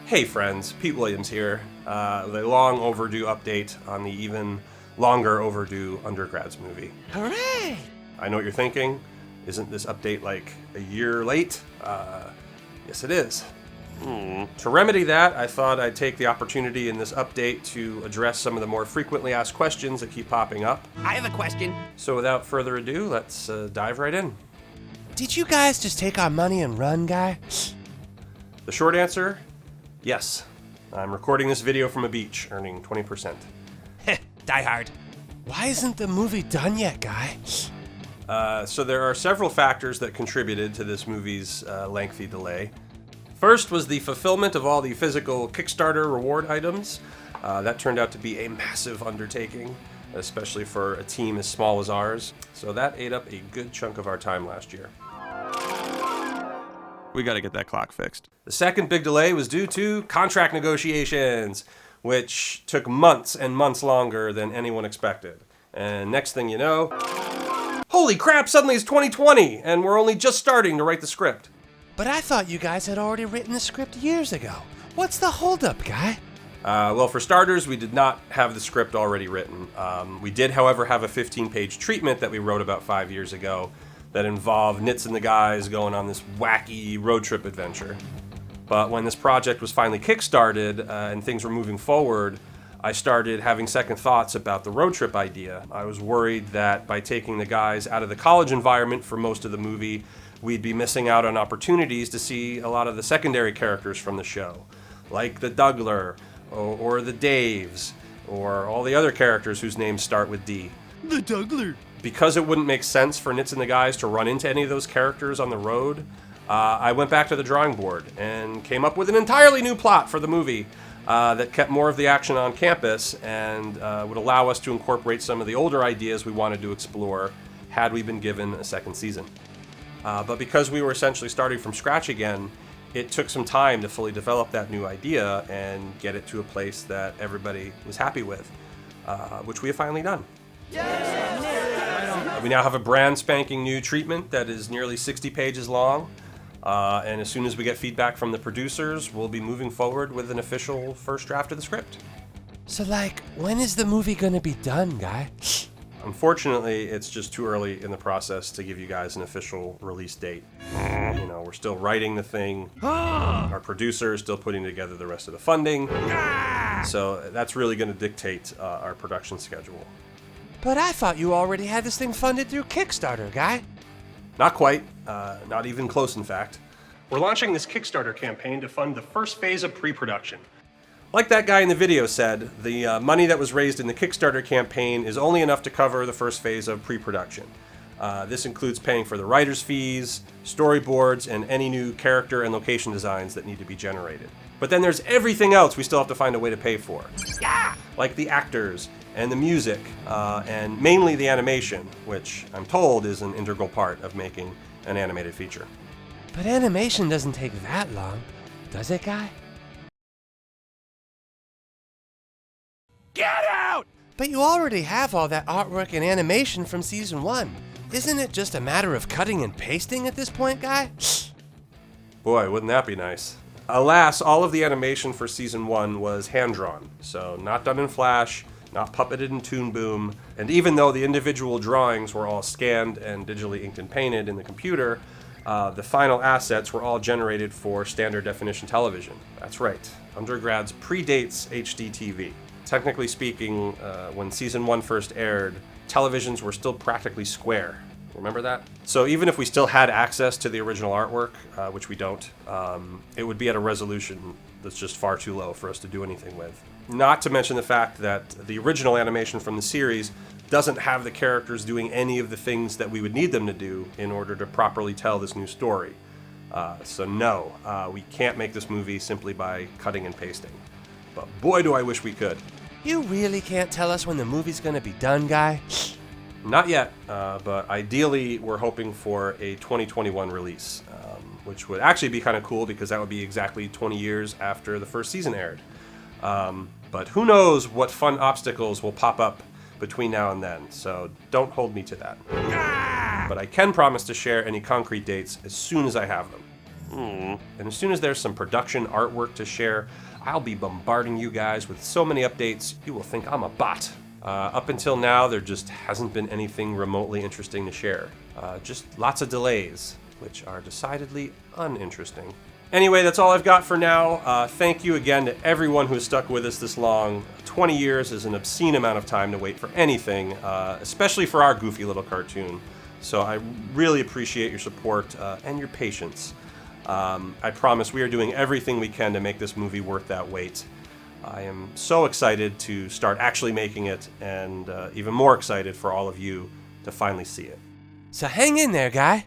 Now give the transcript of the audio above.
Hey friends, Pete Williams here, with a long overdue update on the even longer overdue UnderGRADS movie. Hooray! I know what you're thinking. Isn't this update like a year late? Yes it is. To remedy that, I thought I'd take the opportunity in this update to address some of the more frequently asked questions that keep popping up. I have a question. So without further ado, let's dive right in. Did you guys just take our money and run, guy? The short answer, yes. I'm recording this video from a beach, earning 20%. Die Hard. Why isn't the movie done yet, guy? So there are several factors that contributed to this movie's lengthy delay. First was the fulfillment of all the physical Kickstarter reward items. That turned out to be a massive undertaking, especially for a team as small as ours. So that ate up a good chunk of our time last year. We gotta get that clock fixed. The second big delay was due to contract negotiations, which took months and months longer than anyone expected. And next thing you know, holy crap, suddenly it's 2020, and we're only just starting to write the script. But I thought you guys had already written the script years ago. What's the holdup, guy? Well, for starters, we did not have the script already written. We did, however, have a 15-page treatment that we wrote about 5 years ago that involved Nitz and the guys going on this wacky road trip adventure. But when this project was finally kickstarted and things were moving forward, I started having second thoughts about the road trip idea. I was worried that by taking the guys out of the college environment for most of the movie, we'd be missing out on opportunities to see a lot of the secondary characters from the show, like the Dougler, or the Daves, or all the other characters whose names start with D. The Dougler. Because it wouldn't make sense for Nitz and the guys to run into any of those characters on the road, I went back to the drawing board and came up with an entirely new plot for the movie that kept more of the action on campus and would allow us to incorporate some of the older ideas we wanted to explore had we been given a second season. But because we were essentially starting from scratch again, it took some time to fully develop that new idea and get it to a place that everybody was happy with, which we have finally done. We now have a brand spanking new treatment that is nearly 60 pages long, and as soon as we get feedback from the producers, we'll be moving forward with an official first draft of the script. So, when is the movie gonna be done, guy? Unfortunately, it's just too early in the process to give you guys an official release date. We're still writing the thing. Our producer is still putting together the rest of the funding. So that's really going to dictate our production schedule. But I thought you already had this thing funded through Kickstarter, guy. Not quite. Not even close, in fact. We're launching this Kickstarter campaign to fund the first phase of pre-production. Like that guy in the video said, the money that was raised in the Kickstarter campaign is only enough to cover the first phase of pre-production. This includes paying for the writers' fees, storyboards, and any new character and location designs that need to be generated. But then there's everything else we still have to find a way to pay for. Like the actors, and the music, and mainly the animation, which I'm told is an integral part of making an animated feature. But animation doesn't take that long, does it, guy? Get out! But you already have all that artwork and animation from season 1. Isn't it just a matter of cutting and pasting at this point, guy? Boy, wouldn't that be nice. Alas, all of the animation for season 1 was hand-drawn, so not done in Flash, not puppeted in Toon Boom, and even though the individual drawings were all scanned and digitally inked and painted in the computer, the final assets were all generated for standard definition television. That's right, UnderGRADS predates HD TV. Technically speaking, when season 1 first aired, televisions were still practically square. Remember that? So even if we still had access to the original artwork, which we don't, it would be at a resolution that's just far too low for us to do anything with. Not to mention the fact that the original animation from the series doesn't have the characters doing any of the things that we would need them to do in order to properly tell this new story. So no, we can't make this movie simply by cutting and pasting. But boy, do I wish we could. You really can't tell us when the movie's gonna be done, guy? Not yet, but ideally we're hoping for a 2021 release, which would actually be kind of cool because that would be exactly 20 years after the first season aired. But who knows what fun obstacles will pop up between now and then, so don't hold me to that. But I can promise to share any concrete dates as soon as I have them. And as soon as there's some production artwork to share, I'll be bombarding you guys with so many updates, you will think I'm a bot. Up until now, there just hasn't been anything remotely interesting to share. Just lots of delays, which are decidedly uninteresting. Anyway, that's all I've got for now. Thank you again to everyone who's stuck with us this long. 20 years is an obscene amount of time to wait for anything, especially for our goofy little cartoon. So I really appreciate your support and your patience. I promise we are doing everything we can to make this movie worth that wait. I am so excited to start actually making it, and even more excited for all of you to finally see it. So hang in there, guy.